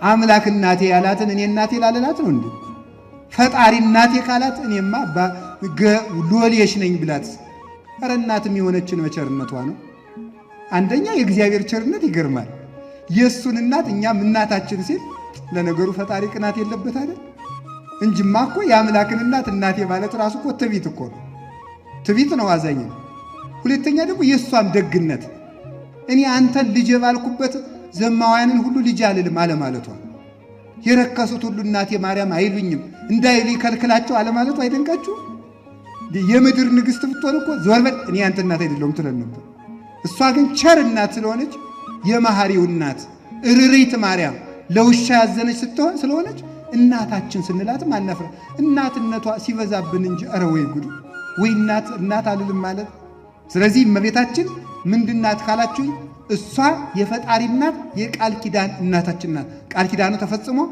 አምላክ እናቴ ያላትን እኔ እናቴ ላልላት ነው እንዴ? ፈጣሪ እናቴ ካላት እኔማ ሎሌሽ ነኝ ብላት። ኧረ እናትም የሆነችን በቸርነቷ ነው። አንደኛ የእግዚአብሔር ቸርነት ይገርማል። የእሱን እናት እኛም እናታችን ሲል ለነገሩ ፈጣሪ ቅናት የለበት አይደል? እንጂማ እኮ የአምላክን እናት እናቴ ማለት ራሱ እኮ ትዕቢት እኮ ነው። ትዕቢት ነው፣ አዛኝ ነው። ሁለተኛ ደግሞ የእሷም ደግነት እኔ አንተን ልጅ ባልኩበት ዘማውያንን ሁሉ ልጅ አልልም አለማለቷ፣ የረከሱት ሁሉ እናቴ ማርያም አይሉኝም እንዳይሉ ይከልክላቸው አለማለቷ አይደንቃችሁ? የምድር ንግሥት ብትሆን እኮ ዞር በል እኔ አንተ እናት አይደለሁም ትለን ነበር። እሷ ግን ቸር እናት ስለሆነች የመሐሪው እናት እርሪት ማርያም ለውሻ ያዘነች ስትሆን ስለሆነች እናታችን ስንላትም አናፍራ። እናትነቷ ሲበዛብን እንጂ ኧረ ወይ ጉድ! ወይ እናት አልልም ማለት። ስለዚህ እመቤታችን ምንድናት ካላችሁ እሷ የፈጣሪ እናት የቃል ኪዳን እናታችን ናት። ቃል ኪዳኑ ተፈጽሞ